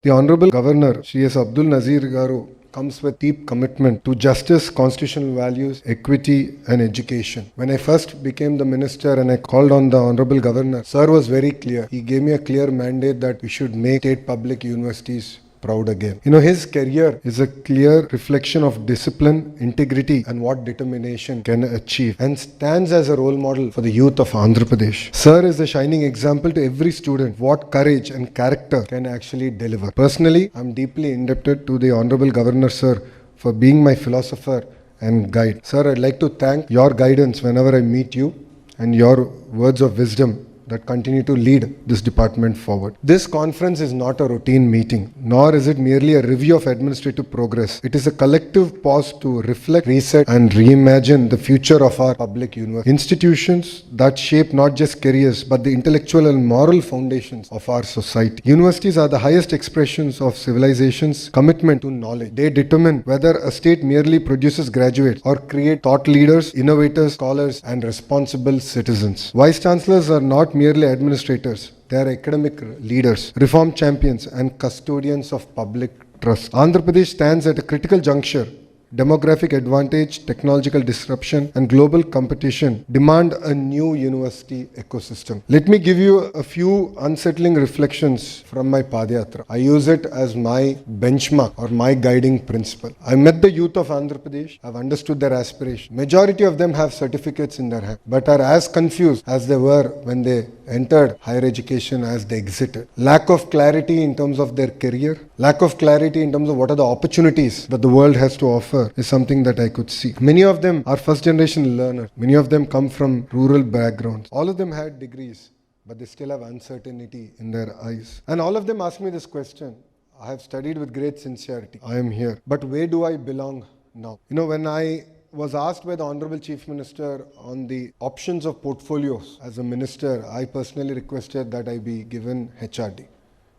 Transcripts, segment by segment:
The Honorable Governor, Shri S. Abdul Nazir Garu, comes with deep commitment to justice, constitutional values, equity and education. When I first became the minister and I called on the Honorable Governor, Sir was very clear. He gave me a clear mandate that we should make state public universities proud again. His career is a clear reflection of discipline, integrity and what determination can achieve, and stands as a role model for the youth of Andhra Pradesh. Sir is a shining example to every student what courage and character can actually deliver. Personally, I'm deeply indebted to the Honorable Governor Sir for being my philosopher and guide. Sir, I'd like to thank your guidance whenever I meet you and your words of wisdom that continue to lead this department forward. This conference is not a routine meeting, nor is it merely a review of administrative progress. It is a collective pause to reflect, reset, and reimagine the future of our public university. Institutions that shape not just careers, but the intellectual and moral foundations of our society. Universities are the highest expressions of civilization's commitment to knowledge. They determine whether a state merely produces graduates or create thought leaders, innovators, scholars, and responsible citizens. Vice Chancellors are not merely administrators, they are academic leaders, reform champions and custodians of public trust. Andhra Pradesh stands at a critical juncture. Demographic advantage, technological disruption and global competition demand a new university ecosystem. Let me give you a few unsettling reflections from my Padayatra. I use it as my benchmark or my guiding principle. I met the youth of Andhra Pradesh. I've understood their aspirations. Majority of them have certificates in their hand, but are as confused as they were when they entered higher education as they exited. Lack of clarity in terms of their career, lack of clarity in terms of what are the opportunities that the world has to offer is something that I could see. Many of them are first generation learners. Many of them come from rural backgrounds. All of them had degrees, but they still have uncertainty in their eyes. And all of them ask me this question. I have studied with great sincerity. I am here. But where do I belong now? When I was asked by the Honorable Chief Minister on the options of portfolios as a minister, I personally requested that I be given HRD.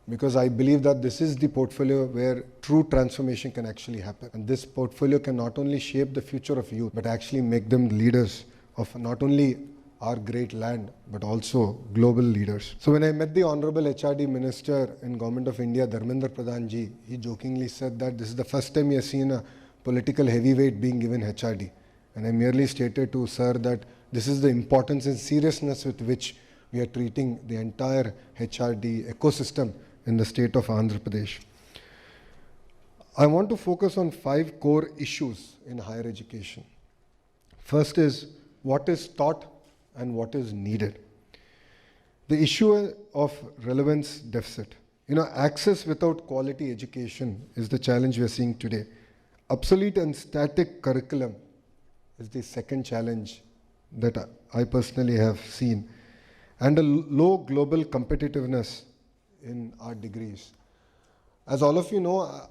Because I believe that this is the portfolio where true transformation can actually happen. And this portfolio can not only shape the future of youth, but actually make them leaders of not only our great land, but also global leaders. So when I met the Honorable HRD Minister in Government of India, Dharmendra Pradhan ji, he jokingly said that this is the first time he has seen a political heavyweight being given HRD. And I merely stated to Sir that this is the importance and seriousness with which we are treating the entire HRD ecosystem in the state of Andhra Pradesh. I want to focus on 5 core issues in higher education. First is what is taught and what is needed. The issue of relevance deficit. Access without quality education is the challenge we are seeing today. Obsolete and static curriculum is the second challenge that I personally have seen. And a low global competitiveness in our degrees. As all of you know,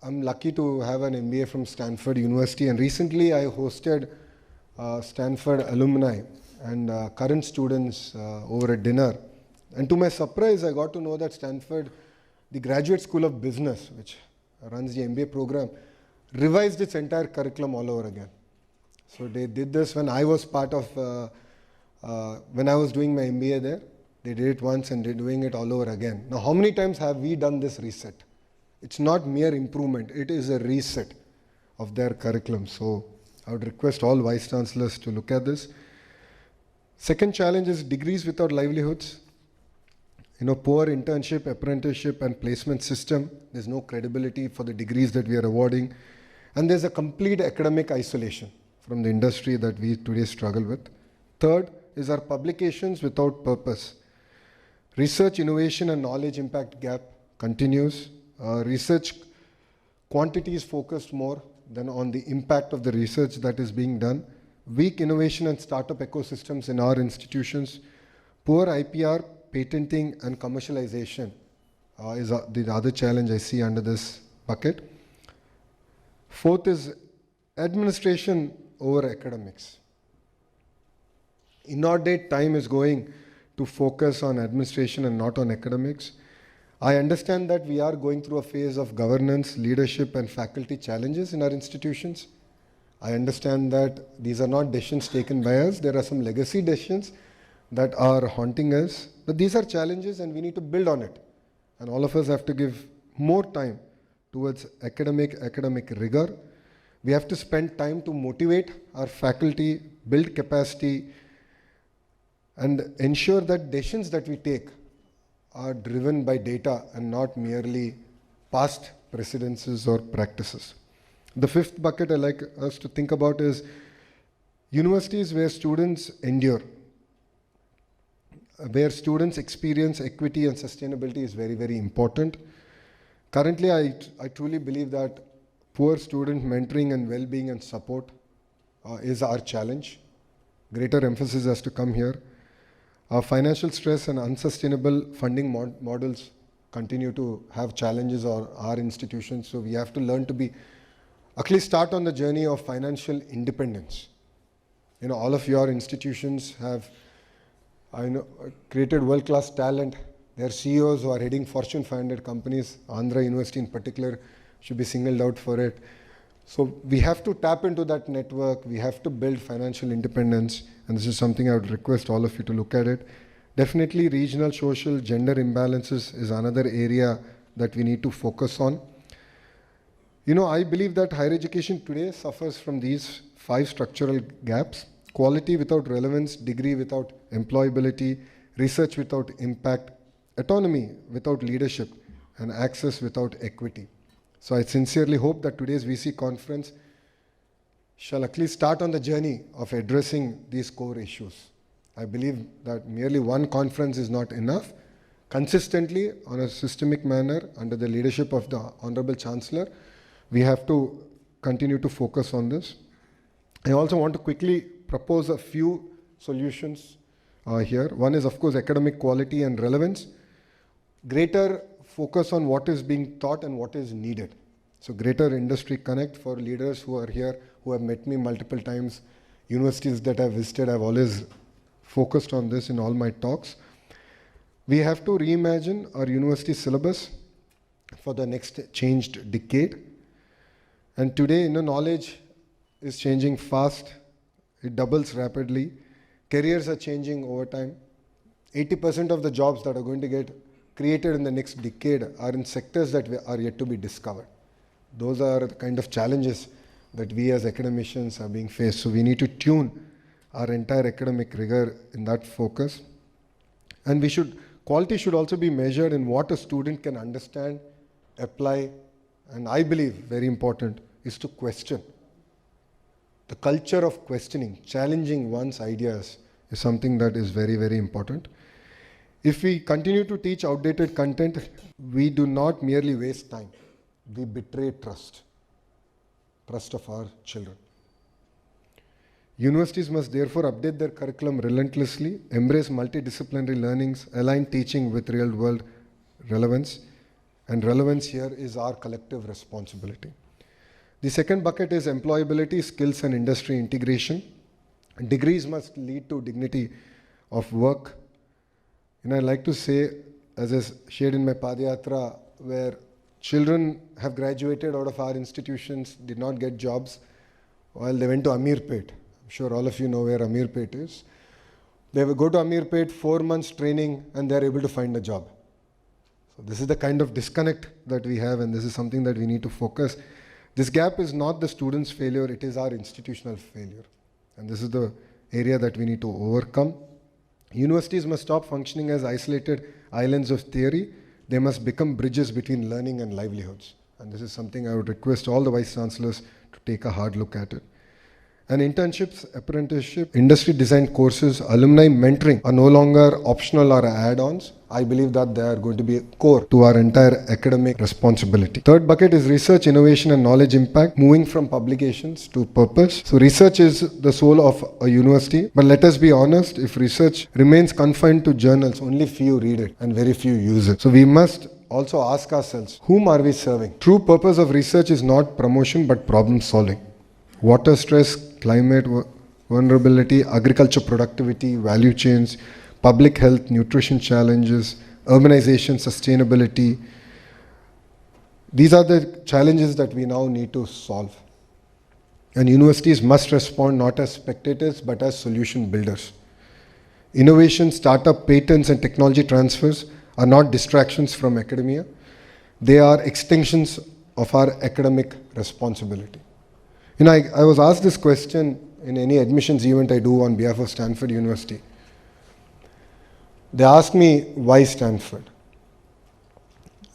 I'm lucky to have an MBA from Stanford University, and recently I hosted Stanford alumni and current students over a dinner. And to my surprise, I got to know that Stanford, the Graduate School of Business, which runs the MBA program, revised its entire curriculum all over again. So they did this when I was part of, when I was doing my MBA there. They did it once and they're doing it all over again. Now, how many times have we done this reset? It's not mere improvement, it is a reset of their curriculum. So I would request all Vice Chancellors to look at this. Second challenge is degrees without livelihoods. Poor internship, apprenticeship and placement system. There's no credibility for the degrees that we are awarding. And there's a complete academic isolation from the industry that we today struggle with. Third is our publications without purpose. Research, innovation and knowledge impact gap continues. Research quantity is focused more than on the impact of the research that is being done. Weak innovation and startup ecosystems in our institutions. Poor IPR, patenting and commercialization is the other challenge I see under this bucket. Fourth is administration over academics. Inordinate time is going to focus on administration and not on academics. I understand that we are going through a phase of governance, leadership and faculty challenges in our institutions. I understand that these are not decisions taken by us. There are some legacy decisions that are haunting us. But these are challenges and we need to build on it. And all of us have to give more time towards academic rigor. We have to spend time to motivate our faculty, build capacity, and ensure that decisions that we take are driven by data and not merely past precedences or practices. The fifth bucket I like us to think about is universities where students endure, where students experience equity and sustainability is very, very important. Currently, I truly believe that poor student mentoring and well-being and support is our challenge. Greater emphasis has to come here. Our financial stress and unsustainable funding models continue to have challenges on our institutions, so we have to learn to be, at least start on the journey of financial independence. You know, all of your institutions have created world-class talent. Their CEOs who are heading Fortune 500 companies, Andhra University in particular, should be singled out for it. So we have to tap into that network. We have to build financial independence. And this is something I would request all of you to look at it. Definitely regional, social, gender imbalances is another area that we need to focus on. You know, I believe that higher education today suffers from these 5 structural gaps: quality without relevance, degree without employability, research without impact, autonomy without leadership, and access without equity. So I sincerely hope that today's VC conference shall at least start on the journey of addressing these core issues. I believe that merely one conference is not enough. Consistently, on a systemic manner, under the leadership of the Honorable Chancellor, we have to continue to focus on this. I also want to quickly propose a few solutions here. One is, of course, academic quality and relevance. Greater focus on what is being taught and what is needed. So greater industry connect for leaders who are here, who have met me multiple times. Universities that I've visited, I've always focused on this in all my talks. We have to reimagine our university syllabus for the next changed decade. And today, you know, knowledge is changing fast. It doubles rapidly. Careers are changing over time. 80% of the jobs that are going to get created in the next decade are in sectors that are yet to be discovered. Those are the kind of challenges that we as academicians are being faced. So we need to tune our entire academic rigor in that focus. And quality should also be measured in what a student can understand, apply, and I believe, very important, is to question. The culture of questioning, challenging one's ideas, is something that is very, very important. If we continue to teach outdated content, we do not merely waste time. We betray trust of our children. Universities must therefore update their curriculum relentlessly, embrace multidisciplinary learnings, align teaching with real-world relevance, and relevance here is our collective responsibility. The second bucket is employability, skills, and industry integration. Degrees must lead to dignity of work. And I like to say, as I shared in my Padayatra, where children have graduated out of our institutions, did not get jobs, while they went to Amirpet. I'm sure all of you know where Amirpet is. They will go to Amirpet, 4 months training, and they're able to find a job. So this is the kind of disconnect that we have, and this is something that we need to focus. This gap is not the student's failure, it is our institutional failure. And this is the area that we need to overcome. Universities must stop functioning as isolated islands of theory. They must become bridges between learning and livelihoods. And this is something I would request all the Vice Chancellors to take a hard look at it. And internships, apprenticeship, industry-designed courses, alumni mentoring are no longer optional or add-ons. I believe that they are going to be core to our entire academic responsibility. Third bucket is research, innovation, and knowledge impact, moving from publications to purpose. So research is the soul of a university, but let us be honest, if research remains confined to journals, only few read it and very few use it. So we must also ask ourselves, whom are we serving? True purpose of research is not promotion, but problem solving. Water stress, climate vulnerability, agriculture productivity, value chains, public health, nutrition challenges, urbanization, sustainability. These are the challenges that we now need to solve. And universities must respond not as spectators, but as solution builders. Innovation, startup, patents, and technology transfers are not distractions from academia. They are extensions of our academic responsibility. I was asked this question in any admissions event I do on behalf of Stanford University. They asked me, why Stanford?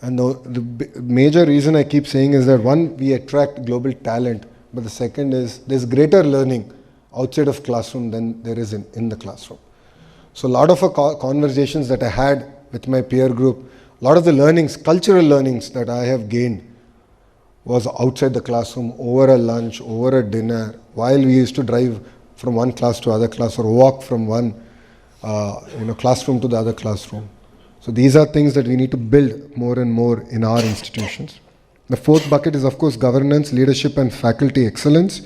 And the major reason I keep saying is that one, we attract global talent, but the second is there's greater learning outside of classroom than there is in the classroom. So a lot of conversations that I had with my peer group, a lot of the learnings, cultural learnings that I have gained was outside the classroom, over a lunch, over a dinner, while we used to drive from one class to other class or walk from one classroom to the other classroom. So these are things that we need to build more and more in our institutions. The fourth bucket is, of course, governance, leadership, and faculty excellence.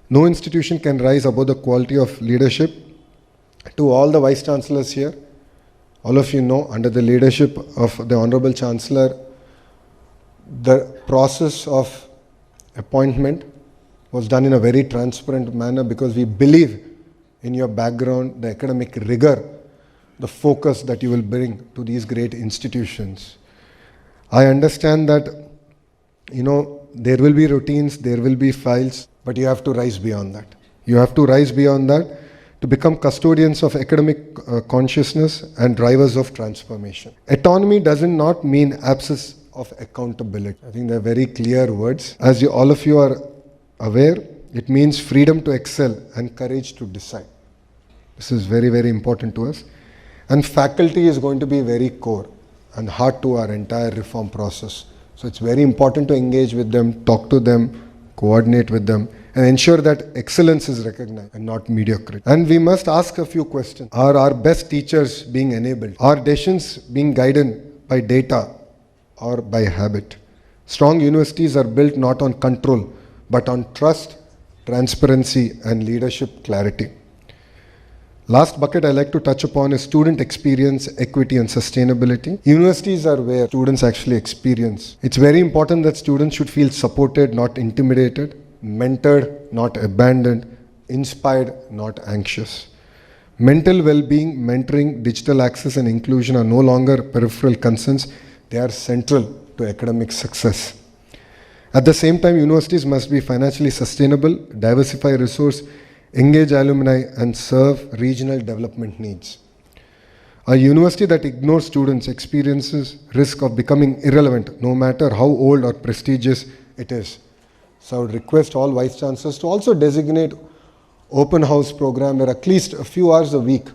No institution can rise above the quality of leadership. To all the Vice Chancellors here, all of you know, under the leadership of the Honorable Chancellor, the process of appointment was done in a very transparent manner because we believe in your background, the academic rigor, the focus that you will bring to these great institutions. I understand that, there will be routines, there will be files, but you have to rise beyond that. You have to rise beyond that to become custodians of academic consciousness and drivers of transformation. Autonomy does not mean absence of accountability. I think they're very clear words. As all of you are aware, it means freedom to excel and courage to decide. This is very, very important to us. And faculty is going to be very core and heart to our entire reform process. So it's very important to engage with them, talk to them, coordinate with them, and ensure that excellence is recognized and not mediocrity. And we must ask a few questions. Are our best teachers being enabled? Are decisions being guided by data or by habit? Strong universities are built not on control, but on trust, transparency, and leadership clarity. Last bucket I like to touch upon is student experience, equity, and sustainability. Universities are where students actually experience. It's very important that students should feel supported, not intimidated, mentored, not abandoned, inspired, not anxious. Mental well-being, mentoring, digital access, and inclusion are no longer peripheral concerns. They are central to academic success. At the same time, universities must be financially sustainable, diversify resource, engage alumni, and serve regional development needs. A university that ignores students experiences risk of becoming irrelevant, no matter how old or prestigious it is. So I would request all Vice Chancellors to also designate open house program where at least a few hours a week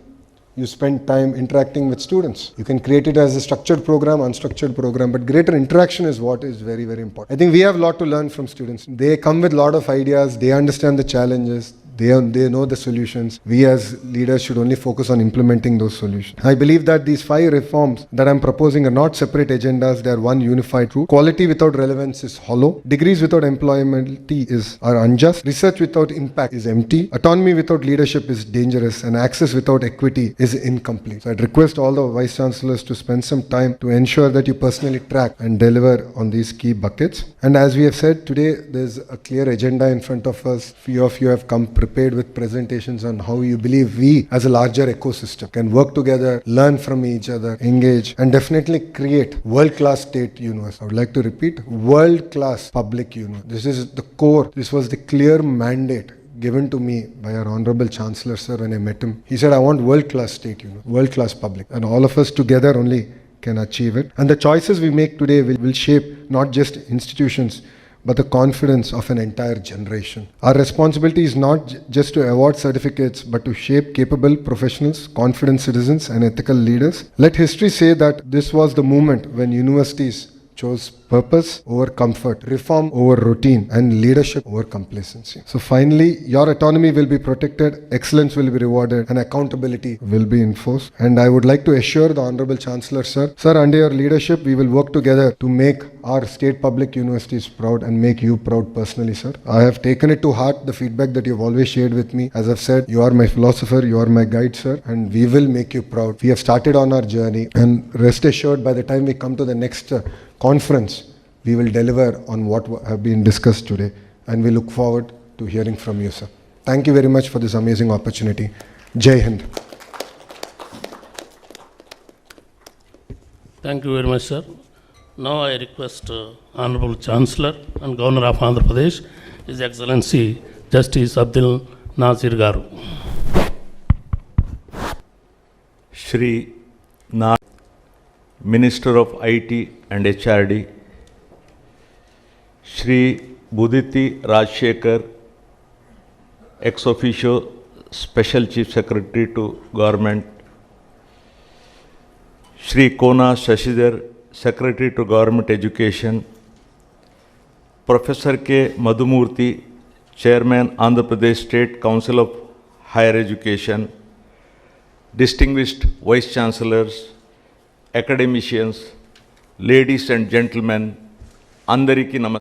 you spend time interacting with students. You can create it as a structured program, unstructured program, but greater interaction is what is very, very important. I think we have a lot to learn from students. They come with a lot of ideas, they understand the challenges, they know the solutions. We as leaders should only focus on implementing those solutions. I believe that these 5 reforms that I'm proposing are not separate agendas, they are one unified truth. Quality without relevance is hollow. Degrees without employability are unjust. Research without impact is empty. Autonomy without leadership is dangerous. And access without equity is incomplete. So I'd request all the Vice Chancellors to spend some time to ensure that you personally track and deliver on these key buckets. And as we have said, today there's a clear agenda in front of us. Few of you have come prepared with presentations on how you believe we as a larger ecosystem can work together, learn from each other, engage, and definitely create world-class state university. I would like to repeat, world-class public university. This is the core. This was the clear mandate given to me by our Honorable Chancellor, sir, when I met him. He said, I want world-class state university, world-class public. And all of us together only can achieve it. And the choices we make today will shape not just institutions, but the confidence of an entire generation. Our responsibility is not just to award certificates, but to shape capable professionals, confident citizens, and ethical leaders. Let history say that this was the moment when universities chose purpose over comfort, reform over routine, and leadership over complacency. So finally, your autonomy will be protected, excellence will be rewarded, and accountability will be enforced. And I would like to assure the Honorable Chancellor, sir, under your leadership, we will work together to make our state public universities proud and make you proud personally, sir. I have taken it to heart, the feedback that you've always shared with me. As I've said, you are my philosopher, you are my guide, sir, and we will make you proud. We have started on our journey, and rest assured, by the time we come to the next conference, we will deliver on what have been discussed today, and we look forward to hearing from you, sir. Thank you very much for this amazing opportunity. Jai Hind. Thank you very much, sir. Now I request Honorable Chancellor and Governor of Andhra Pradesh, His Excellency Justice Abdul Nazir Garu. Shri Na, Minister of IT and HRD, Shri Buditi Rajshekar, ex officio Special Chief Secretary to Government, Shri Kona Shashidhar, Secretary to Government Education, Professor K. Madhumurthy, Chairman Andhra Pradesh State Council of Higher Education, distinguished Vice Chancellors, academicians, ladies and gentlemen, Andariki Namaskar.